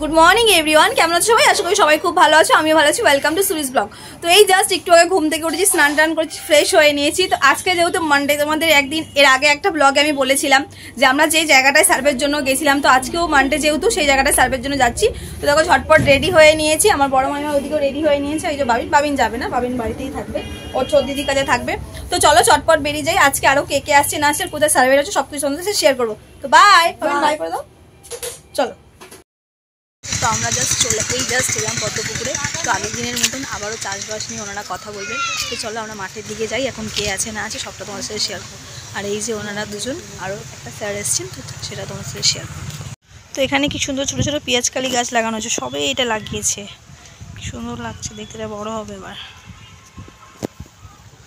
Good morning everyone, কেমন আছো সবাই? আশা করি সবাই খুব ভালো আছো, আমিও ভালো আছি। Welcome to Suri's blog. তো এই জাস্ট একটু আগে ঘুম থেকে উঠেছি, স্নান টান করেছি, ফ্রেশ হয়ে নিয়েছি। তো আজকে যেহেতু মানডে, তোমাদের একদিন এর আগে একটা ব্লগে আমি বলেছিলাম যে আমরা যে জায়গাটায় সার্ভের জন্য গেছিলাম, তো আজকেও মানডে যেহেতু সেই জায়গাটায় সার্ভের জন্য যাচ্ছি। তো দেখো ঝটপট রেডি হয়ে নিয়েছি, আমার বড় মাইমা ওদিকেও রেডি হয়ে নিয়েছে। ওই যে বাবিন যাবে না, বাবিন বাড়িতেই থাকবে, ওর ছোট দিদির কাছে থাকবে। তো চলো চটপট বেরিয়ে যাই। আজকে আরও কে কে আসছে না আসছে, কোথায় সার্ভে আছে সব কিছু তোমাদের সাথে শেয়ার করবো। তো বাই বাই করে দাও, চলো। তো আমরা জাস্ট এলাম পদ্মপুকুরে। তো আগের দিনের মতন আবারও চাষবাস নিয়ে ওনারা কথা বলবেন। তো চলো আমরা মাঠের দিকে যাই, এখন কে আছে না আছে সবটা তোমার সাথে শেয়ার করবো। আর এই যে ওনারা দুজন, আরও একটা স্যার এসছেন, তো সেটা তোমার সাথে শেয়ার করবো। তো এখানে কি সুন্দর ছোটো ছোটো পেঁয়াজকালি গাছ লাগানো হয়েছে, সবে এটা লাগিয়েছে, কি সুন্দর লাগছে দেখতে, এটা বড়ো হবে এবার।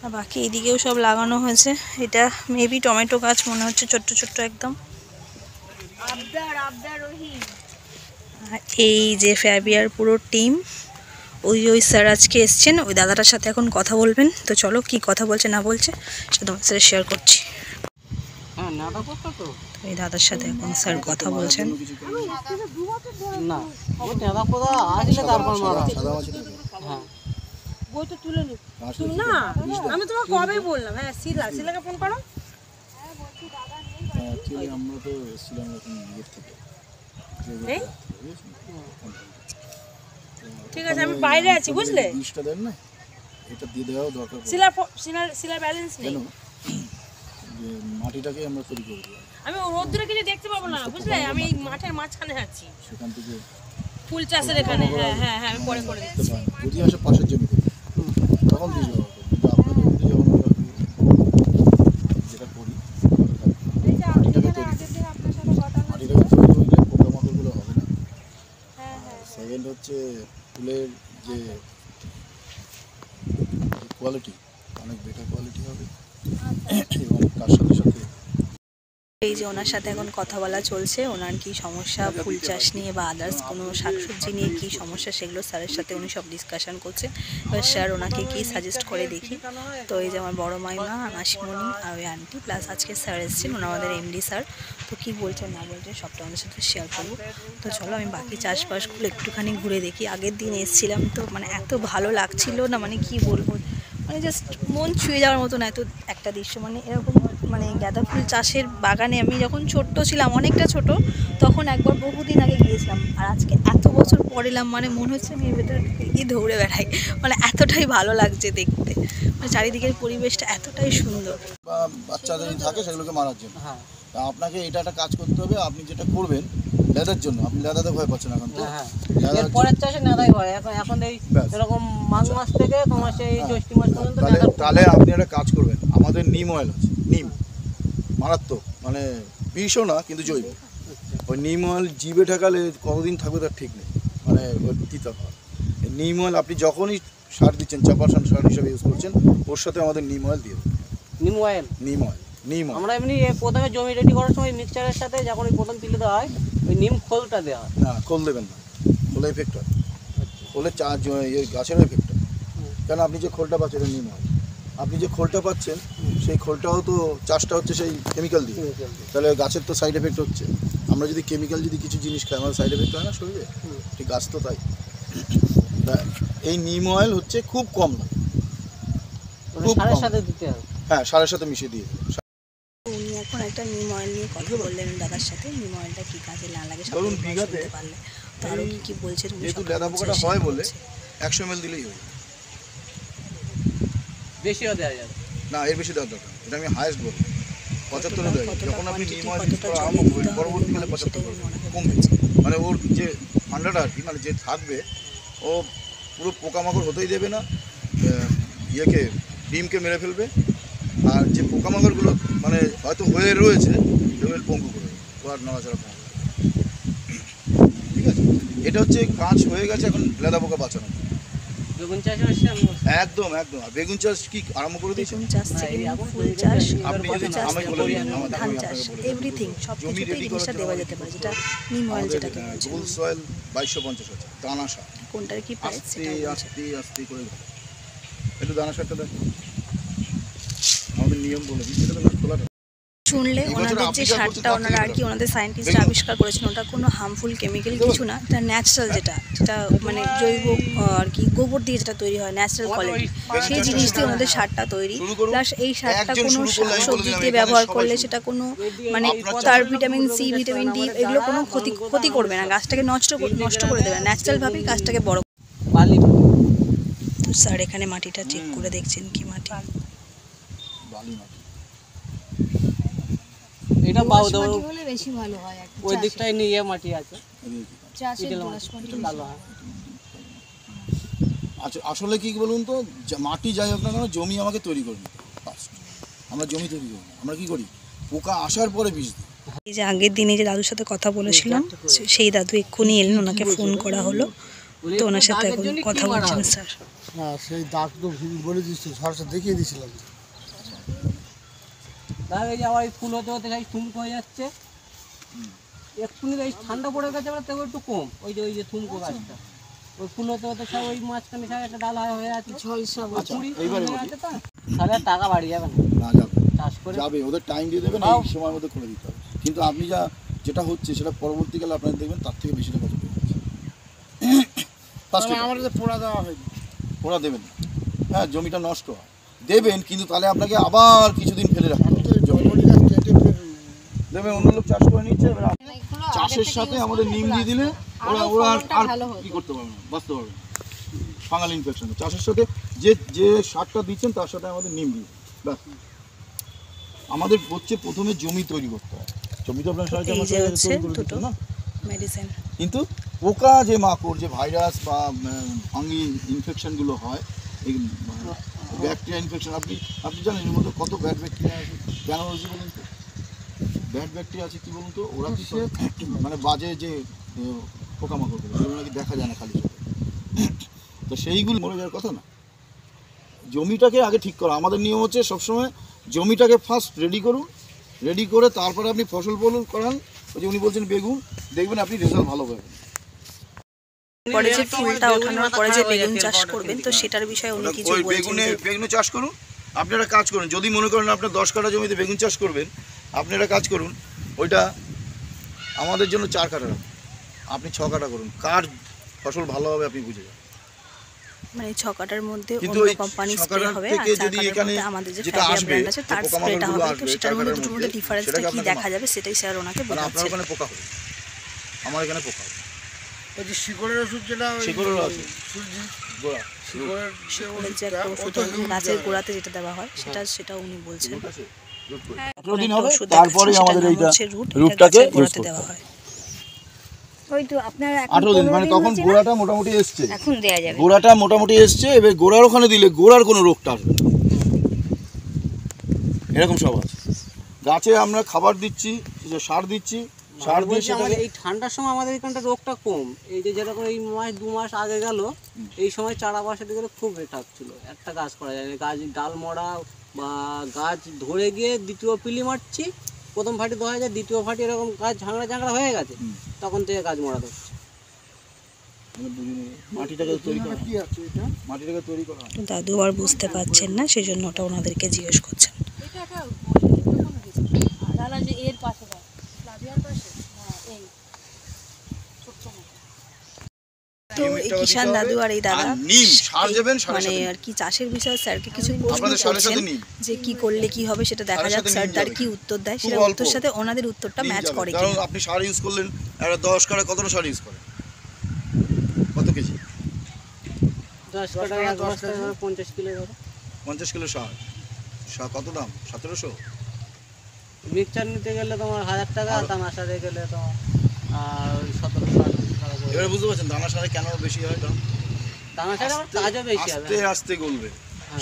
আর বাকি এদিকেও সব লাগানো হয়েছে। এটা মেবি টমেটো গাছ মনে হচ্ছে, ছোট্ট ছোট্ট একদম। এই যে ফ্যাবিয়ার পুরো টিম, ওই স্যার আজকে এসছেন, ওই দাদাটার সাথে এখন কথা বলবেন। তো চলো কি কথা বলছে না বলছে সেটা তোমার সাথে শেয়ার করছি। এই দাদার সাথে এখন স্যার কথা বলছেন। আমি তোমাকে কবে বললাম, হ্যাঁ শিলাকে ফোন করো। আমরা তো এসেছিলাম এখন ইয়ের থেকে। ঠিক আছে, আমি বাইরে আছি বুঝলে। লিস্টটা দেন না, এটা দিয়ে দেওয়া দরকার। শিলার ব্যালেন্স নেই, যে মাটিটাকে আমরা তৈরি করে দিই। আমি রোদ্দুরে কিছু দেখতে পাবো না বুঝলে, আমি এই মাঠের মাঝখানে আছি, সেখান থেকে ফুল চাষের এখানে। হ্যাঁ হ্যাঁ হ্যাঁ, আমি পরে করে দিচ্ছি। যদি আসে পাশের জমিতে তখন দিয়ে যাবো, কিন্তু আপনাদের জমিতে যখন যেটা করি মাটিটাকে তৈরি করলে পোকামাকড়গুলো হবে না। সেকেন্ড হচ্ছে ফুলের যে কোয়ালিটি অনেক বেটার কোয়ালিটি হবে, এবং তার সাথে সাথে এই যে ওনার সাথে এখন কথা বলা চলছে, ওনার কি সমস্যা ফুল চাষ নিয়ে বা আদার্স কোনো শাকসবজি নিয়ে কি সমস্যা, সেগুলো স্যারের সাথে উনি সব ডিসকাশন করছে। এবার স্যার ওনাকে কি সাজেস্ট করে দেখি। তো এই যে আমার বড় মাইমা, মাসিমণি আর ওই আন্টি, প্লাস আজকে স্যার এসেছেন, ওনার আমাদের এমডি স্যার। তো কী বলছেন না বলছেন সবটা আমাদের সাথে শেয়ার করবো। তো চলো আমি বাকি চাষবাসগুলো একটুখানি ঘুরে দেখি। আগের দিন এসেছিলাম তো মানে এত ভালো লাগছিল না, মানে কি বলবো, মানে জাস্ট মন ছুঁয়ে যাওয়ার মতন এত একটা দৃশ্য। মানে এরকম মানে গাঁদা ফুল চাষের বাগানে আমি যখন ছোট্ট ছিলাম, অনেকটা ছোট, তখন একবার বহুদিন আগে গিয়েছিলাম। আর আজকে এত বছর পর এলাম, মানে মনে হচ্ছে আমি এর ভেতরে গিয়ে দৌড়ে বেড়াই, মানে এতটাই ভালো লাগছে দেখতে। মানে চারিদিকের পরিবেশটা এতটাই সুন্দর। বাচ্চাদের থাকে সেগুলোকে মারার জন্য। হ্যাঁ, তা আপনাকে এটা একটা কাজ করতে হবে। আপনি যেটা করবেন লেদার জন্য, আপনি লেদাতে ভয় পাচ্ছেন এখন তো। হ্যাঁ, পরের চাষে নেদাই হয় এখন এই এরকম মাঘ মাস থেকে তোমার সেই জ্যৈষ্ঠ মাস পর্যন্ত। তাহলে আপনি একটা কাজ করবেন, আমাদের নিম অয়েল আছে, নিম মারাত্মক, মানে বিষও না কিন্তু জৈব। ওই নিম অয়েল জিভে ঠেকালে কতদিন থাকবে তার ঠিক নেই, মানে ওই তিতা হয়। নিম অয়েল আপনি যখনই সার দিচ্ছেন, চাপাসান সার হিসাবে ইউজ করছেন, ওর সাথে আমাদের নিম অয়েল দিয়ে দেবেন। নিম অয়েল আমরা এমনি প্রথমে জমি রেডি করার সময় মিক্সচারের সাথে যখন প্রথম তুলে দেওয়া হয় ওই নিম খোলটা দেওয়া হয়। না, খোল দেবেন না, খোলে এফেক্ট হয়, খোলে গাছের এফেক্ট হয়। কেন, আপনি যে খোলটা পাচ্ছেন নিম অয়েল, আপনি যে খোলটা পাচ্ছেন সেই খোলটাও তো চাষটা হচ্ছে সেই কেমিক্যাল দিয়ে, তাহলে গাছের তো সাইড এফেক্ট হচ্ছে। আমরা যদি কেমিক্যাল যদি কিছু জিনিস খাই, আমাদের সাইড এফেক্ট হয় না শরীরে, ঠিক গাছ তো তাই। এই নিম অয়েল হচ্ছে খুব কম না, সারের সাথে দিতে হবে। হ্যাঁ, সারের সাথে মিশিয়ে দিয়ে। উনি এখন একটা নিম অয়েল নিয়ে কথা বললেন দাদার সাথে, নিম অয়েলটা কি কাজে না লাগে সব বুঝতে পারলে। তো আরও কি বলছেন, যেহেতু লেদা পোকাটা হয় বলে 100 ml দিলেই হয়, বেশিও দেওয়া যাবে না, এর বেশি দেওয়ার দরকার। এটা আমি হাইয়েস্ট বলবো 75 দেয়। যখন আপনি নিম অয়েল আরম্ভ করবেন পরবর্তীকালে 75 কমবে, মানে ওর যে ঠান্ডাটা আর কি, মানে যে থাকবে ও পুরো পোকামাকড় হতেই দেবে না, ইয়েকে ডিমকে মেরে ফেলবে। আর যে পোকামাকড়গুলো মানে হয়তো হয়ে রয়েছে সেগুলো পঙ্গু করে ও আর নড়াচড়া কমবে। ঠিক আছে, এটা হচ্ছে কাঁচ হয়ে গেছে, এখন লেদা পোকা বাঁচানো। বেগুন চাষ একদম একদম, আর বেগুন চাষ কি আরম্ভ করে দিয়েছেন? ফুল চাষ, আপনি যদি আমি বলে দিই ধান চাষ, এভরিথিং সব কিছুতেই জিনিসটা দেওয়া যেতে পারে, যেটা নিম অয়েল যেটাকে বলছে। গোল সয়েল 2250 আছে, দানা সার কোনটার কি প্রাইস সেটা আস্তে করে একটু দানা সারটা দেন, আমাদের নিয়ম বলে দিই, সেটা তো খোলাটা শুনলে ওনাদের যে সারটা ওনারা আর কি ওনাদের সায়েন্টিস্টরা আবিষ্কার করেছেন ওটা কোনো হার্মফুল কেমিক্যাল কিছু না, এটা ন্যাচারাল, যেটা মানে জৈব আর কি গোবর দিয়ে যেটা তৈরি হয় ন্যাচারাল কোয়ালিটি, সেই জিনিস দিয়ে ওনাদের সারটা তৈরি। প্লাস এই সারটা কোনো শাকসবজিতে ব্যবহার করলে সেটা কোনো মানে তার ভিটামিন সি, ভিটামিন ডি এগুলো কোনো ক্ষতি করবে না, গাছটাকে নষ্ট করে দেবে না, ন্যাচারালভাবেই গাছটাকে বড়। তো স্যার এখানে মাটিটা চেক করে দেখছেন কি মাটি, এটা বাউ দাও হলে বেশি ভালো হয়, ওই দিকটায় নিয়ে মাটি আছে চাষের ভালো হয়। আচ্ছা আসলে কি বলুন তো, মাটি যাই হোক না কেন জমি আমাকে তৈরি করে নিতে ফার্স্ট, আমরা জমি তৈরি করি, আমরা কি করি পোকা আসার পরে বীজ দিই। এই যে আগের দিনে যে দাদুর সাথে কথা বলেছিলাম সেই দাদু এক্ষুনি এলেন, ওনাকে ফোন করা হলো, তো ওনার সাথে এখন কথা বলছেন স্যার। হ্যাঁ সেই দাগ তো বলে দিচ্ছি, সরাসরি দেখিয়ে দিয়েছিলাম। দাদা এই যে আমার এই ফুল হতে হতে থুমকো হয়ে যাচ্ছে, এক্ষুনি এই ঠান্ডা পড়ে গেছে আবার তবে একটু কম, ওই যে থুমকো গাছটা ওই ফুল হতে হতে সব ওই মাঝখানে সব একটা ডাল হয়ে আছে, এইবারে তাহলে টাকা বাড়ি যাবে না, চাষ করে যাবে, ওদের টাইম দিয়ে দেবেন, এই সময়ের মধ্যে করে দিতে হবে। কিন্তু আপনি যেটা হচ্ছে সেটা পরবর্তীকালে আপনারা দেখবেন তার থেকে বেশি টাকা চলে যাচ্ছে। আমাদের পোড়া দেওয়া হয়নি, পোড়া দেবেন না, হ্যাঁ জমিটা নষ্ট হয় দেবেন, কিন্তু তাহলে আপনাকে আবার কিছুদিন ফেলে রাখতে হবে, দেবে অন্য লোক চাষ করে নিচ্ছে, চাষের সাথে আমাদের নিম দিয়ে দিলে ওরা আর কি করতে পারবে না, বাঁচতে পারবে না ফাঙ্গাল ইনফেকশন। চাষের সাথে যে সারটা দিচ্ছেন তার সাথে আমাদের নিম দিয়ে ব্যাস। আমাদের হচ্ছে প্রথমে জমি তৈরি করতে হয়, জমি তো আপনার সাহায্যে না, কিন্তু পোকা যে মাকড় যে ভাইরাস বা ফাঙ্গি ইনফেকশনগুলো হয়, এই ব্যাকটেরিয়া ইনফেকশন, আপনি জানেন এর মধ্যে কত ব্যাড ব্যাকটেরিয়া আছে, কেন হয়েছে বলুন তো? ব্যাড ব্যাকটেরিয়া আছে কি বলুন তো, ওরা কি মানে বাজে যে পোকামাকড়গুলো সেগুলো নাকি দেখা যায় না খালি চোখে, তো সেইগুলো মরে যাওয়ার কথা না। জমিটাকে আগে ঠিক করা, আমাদের নিয়ম হচ্ছে সবসময় জমিটাকে ফার্স্ট রেডি করুন, রেডি করে তারপরে আপনি ফসল করান। ওই যে উনি বলছেন বেগুন, দেখবেন আপনি রেজাল্ট ভালো পাবেন। পরে যে ফুলটা ওঠানোর পরে যে বেগুন চাষ করবেন, তো সেটার বিষয়ে উনি কিছু বলছেন। বেগুন চাষ করুন, আপনারা কাজ করুন, যদি মনে করেন আপনার 10 কাঠা জমিতে বেগুন চাষ করবেন, আপনারা কাজ করুন ওইটা আমাদের জন্য 4 কাঠা রাখুন, আপনি 6 কাঠা করুন, কার ফসল ভালো হবে আপনি বুঝে যাবেন। মানে 6 কাঠার মধ্যে অন্য কোম্পানি স্প্রে হবে, আর 4 কাঠার মধ্যে আমাদের যে ফ্যাবিয়া ব্র্যান্ড আছে তার স্প্রেটা হবে, তো সেটার মধ্যে দুটোর মধ্যে ডিফারেন্সটা কি দেখা যাবে সেটাই স্যার ওনাকে বোঝাচ্ছেন। আপনার ওখানে পোকা হবে, আমার এখানে পোকা হবে। ওই যে শিকড়ের ওষুধ, যেটা শিকড়ের আছে গোড়া, শিকড়ের যে একটা ওষুধ গাছের গোড়াতে যেটা দেওয়া হয় সেটা উনি বলছেন। তারপরে আমাদের এইটা রুটটাকে ইউজ করতে দেওয়া হয়। ওই তো আপনার 18 দিন, মানে তখন গোড়াটা মোটামুটি এসছে, এখন দেয়া যাবে, গোড়াটা মোটামুটি এসছে, এবার গোড়ার ওখানে দিলে গোড়ার কোনো রোগটা আসবে না, এরকম সব আছে। গাছে আমরা খাবার দিচ্ছি, সার দিচ্ছি, সার দিয়ে আমাদের এই ঠান্ডার সময় আমাদের এখানটা রোগটা কম, এই যে যেরকম এই মাস 2 মাস আগে গেল এই সময় চারা বসাতে গেলে খুব রেটাপ ছিল, একটা গাছ করা যায় না, গাছ ডাল মরা বা গাছ ধরে গিয়ে দ্বিতীয় পিলি মারছি, প্রথম ফাটি দেওয়া যায়, দ্বিতীয় ফাটি এরকম গাছ ঝাংড়া হয়ে গেছে, তখন থেকে গাছ মরা ধরছে। দাদু আর বুঝতে পারছেন না, সেই জন্য ওটা ওনাদেরকে জিজ্ঞেস করছেন। তো এই কিষান দাদু আর এই দাদা মানে আর কি চাষের বিষয়ে স্যারকে কিছু প্রশ্ন করছেন যে কি করলে কি হবে সেটা দেখা যাক স্যার তার কি উত্তর দেয়, সেটা উত্তর সাথে ওনাদের উত্তরটা ম্যাচ করে কিনা। কারণ আপনি সার ইউজ করলেন, একটা 10 কাঠা কতটা সার ইউজ করেন, কত কেজি? 10 কাঠা 1 বস্তা 50 কিলো ধরো, 50 কিলো সার কত দাম? 1700। মিক্সচার নিতে গেলে তোমার 1000 টাকা, দানা সারে গেলে তোমার আর 1700। এবারে বুঝতে পারছেন দানা সারে কেন বেশি হয় দাম? দানা সারে আবার কাজও বেশি হবে, আস্তে আস্তে গলবে,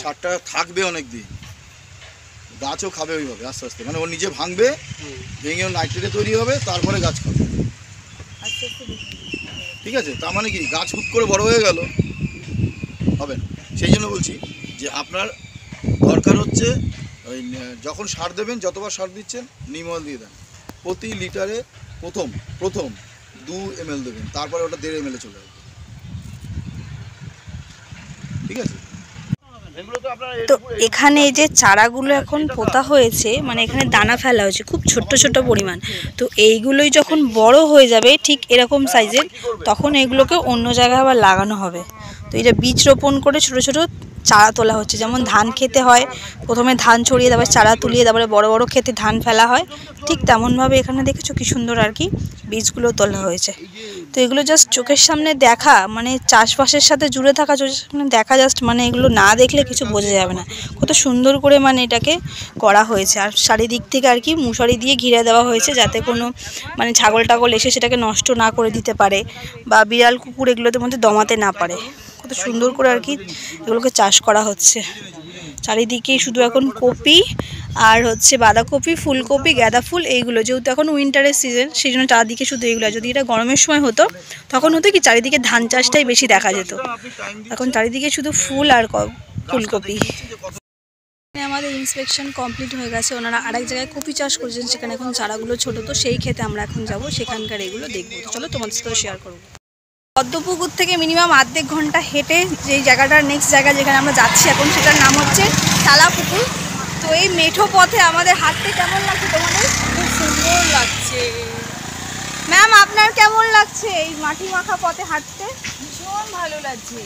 সারটা থাকবে অনেক দিন, গাছও খাবে ওইভাবে আস্তে আস্তে, মানে ও নিজে ভাঙবে, ভেঙে নাইট্রেটে তৈরি হবে, তারপরে গাছ খাবে। ঠিক আছে, তার মানে কি গাছ হুট করে বড় হয়ে গেল হবে না। সেই জন্য বলছি যে আপনার দরকার হচ্ছে ওই যখন সার দেবেন, যতবার সার দিচ্ছেন নিম অয়েল দিয়ে দেন, প্রতি লিটারে প্রথম 2 ml দেবেন, তারপরে ওটা 1.5 ml চলে যাবে। ঠিক আছে, তো এখানে এই যে চারাগুলো এখন পোতা হয়েছে, মানে এখানে দানা ফেলা হয়েছে খুব ছোট্ট ছোট্ট পরিমাণ। তো এইগুলোই যখন বড় হয়ে যাবে ঠিক এরকম সাইজের, তখন এগুলোকে অন্য জায়গায় আবার লাগানো হবে। তো এটা বীজ রোপণ করে ছোট ছোট চারা তোলা হচ্ছে, যেমন ধান খেতে হয়, প্রথমে ধান ছড়িয়ে তারপরে চারা তুলিয়ে তারপরে বড় বড় খেতে ধান ফেলা হয়, ঠিক তেমনভাবে এখানে দেখেছো কি সুন্দর আর কি বীজগুলো তোলা হয়েছে। তো এগুলো জাস্ট চোখের সামনে দেখা, মানে চাষবাসের সাথে জুড়ে থাকা, চোখের সামনে দেখা, জাস্ট মানে এগুলো না দেখলে কিছু বোঝা যাবে না কত সুন্দর করে মানে এটাকে করা হয়েছে। আর চারিদিক থেকে আর কি মশারি দিয়ে ঘিরে দেওয়া হয়েছে, যাতে কোনো মানে ছাগল টাগল এসে সেটাকে নষ্ট না করে দিতে পারে, বা বিড়াল কুকুর এগুলোতে মধ্যে দমাতে না পারে। কত সুন্দর করে আর কি এগুলোকে চাষ করা হচ্ছে। চারিদিকেই শুধু এখন কপি আর হচ্ছে বাঁধাকপি, ফুলকপি, গাঁদা ফুল, এইগুলো যেহেতু এখন উইন্টারের সিজন, সেই জন্য চারিদিকে শুধু এইগুলো। যদি এটা গরমের সময় হতো তখন হতো কি চারিদিকে ধান চাষটাই বেশি দেখা যেত, এখন চারিদিকে শুধু ফুল আর ফুলকপি। আমাদের ইন্সপেকশন কমপ্লিট হয়ে গেছে, ওনারা আরেক জায়গায় কপি চাষ করেছেন, সেখানে এখন চারাগুলো ছোটো, তো সেই ক্ষেতে আমরা এখন যাব, সেখানকার এগুলো দেখবো। চলো তোমাদের সাথে শেয়ার করবো। পদ্মপুকুর থেকে মিনিমাম আধেক ঘন্টা হেঁটে যেই জায়গাটার নেক্সট জায়গা যেখানে আমরা যাচ্ছি এখন, সেটার নাম হচ্ছে টালাপুকুর। তো এই মেঠো পথে আমাদের হাঁটতে কেমন লাগছে তোমাদের? খুব সুন্দর লাগছে। ম্যাম আপনার কেমন লাগছে এই মাটি মাখা পথে হাঁটতে? ভীষণ ভালো লাগছে,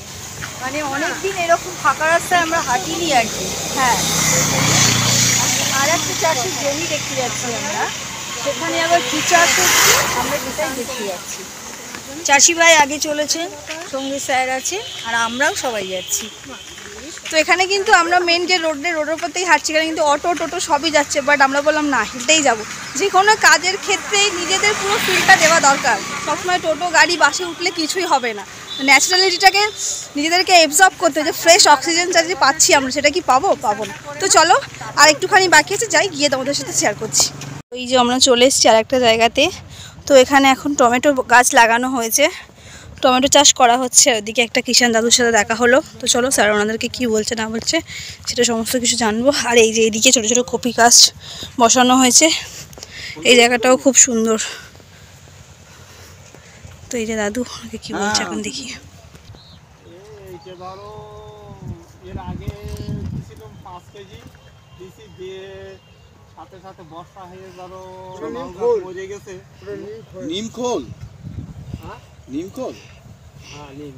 মানে অনেকদিন এরকম ফাঁকা রাস্তায় আমরা হাঁটিনি আর কি। হ্যাঁ, আর একটা চাষের জমি দেখতে যাচ্ছি আমরা, সেখানে আবার কি চাষ হচ্ছে আমরা সেটাই দেখতে যাচ্ছি। চাষি ভাই আগে চলেছেন, সঙ্গে স্যার আছে, আর আমরাও সবাই যাচ্ছি। তো এখানে কিন্তু আমরা মেন যে রোডের উপর থেকেই হাঁটছি, এখানে কিন্তু অটো টোটো সবই যাচ্ছে, বাট আমরা বললাম না, হেঁটেই যাবো। যে কোনো কাজের ক্ষেত্রেই নিজেদের পুরো ফিলটা দেওয়া দরকার। সবসময় টোটো গাড়ি বাসে উঠলে কিছুই হবে না, ন্যাচারালিটিটাকে নিজেদেরকে অ্যাবজর্ব করতে, যে ফ্রেশ অক্সিজেন যে পাচ্ছি আমরা, সেটা কি পাবো না। তো চলো আর একটুখানি বাকি আছে, যাই গিয়ে তোমাদের সাথে শেয়ার করছি। এই যে আমরা চলে এসেছি আর একটা জায়গাতে। তো এখানে এখন টমেটো গাছ লাগানো হয়েছে, টমেটো চাষ করা হচ্ছে। ওদিকে একটা কিষাণ দাদুর সাথে দেখা হলো, তো চলো স্যার ওনাদেরকে কী বলছে না বলছে সেটা সমস্ত কিছু জানবো। আর এই যে এইদিকে ছোটো ছোটো কপি গাছ বসানো হয়েছে, এই জায়গাটাও খুব সুন্দর। তো এই যে দাদু ওনাকে কী বলছে এখন দেখি। ধরো এর আগে দিয়েছিলাম 5 কেজি দিয়েছি, দিয়ে সাথে সাথে বর্ষা হয়ে ধরো মরে গেছে। নিমখোল, হ্যাঁ নিমখোল, হ্যাঁ নিম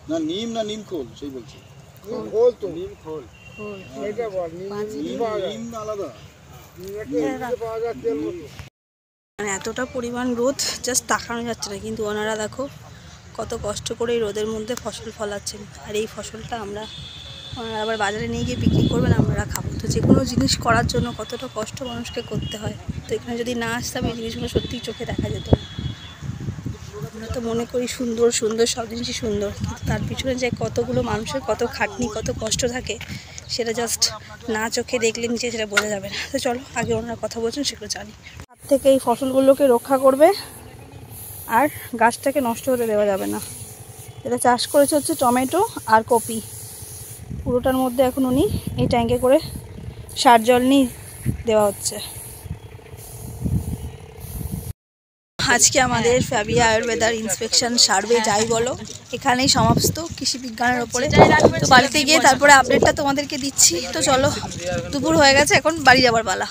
না নিম না নিমখোল সেই বলছি। খোল তো নিম খোল, এটা বল নিম আলাদা। পাওয়া যায় তেল মতো। মানে এতটা পরিমাণ রোদ জাস্ট তাকানো যাচ্ছে না, কিন্তু ওনারা দেখো কত কষ্ট করে এই রোদের মধ্যে ফসল ফলাচ্ছেন। আর এই ফসলটা আমরা ওনারা আবার বাজারে নিয়ে গিয়ে বিক্রি করবেন, আমরা খাবো। তো যে কোনো জিনিস করার জন্য কতটা কষ্ট মানুষকে করতে হয়। তো এখানে যদি না আসতাম এই জিনিসগুলো সত্যিই চোখে দেখা যেত না। আমরা তো মনে করি সুন্দর সুন্দর সব জিনিসই সুন্দর, কিন্তু তার পিছনে যে কতগুলো মানুষের কত খাটনি কত কষ্ট থাকে, সেটা জাস্ট না চোখে দেখলে নিচে সেটা বোঝা যাবে না। তো চলো আগে ওনারা কথা বলছেন সেগুলো জানি। হাত থেকে এই ফসলগুলোকে রক্ষা করবে, আর গাছটাকে নষ্ট হতে দেওয়া যাবে না। এটা চাষ করেছে হচ্ছে টমেটো আর কপি, পুরোটার মধ্যে এখন উনি এই ট্যাঙ্কে করে সার জল নিয়ে দেওয়া হচ্ছে। আজকে আমাদের ফ্যাবিয়া আয়ুর্বেদার ইন্সপেকশন সার্ভে যাই বলো এখানেই সমাপ্ত কৃষি বিজ্ঞানের ওপরে। তো বাড়িতে গিয়ে তারপরে আপডেটটা তোমাদেরকে দিচ্ছি। তো চলো, দুপুর হয়ে গেছে, এখন বাড়ি যাবার পালা।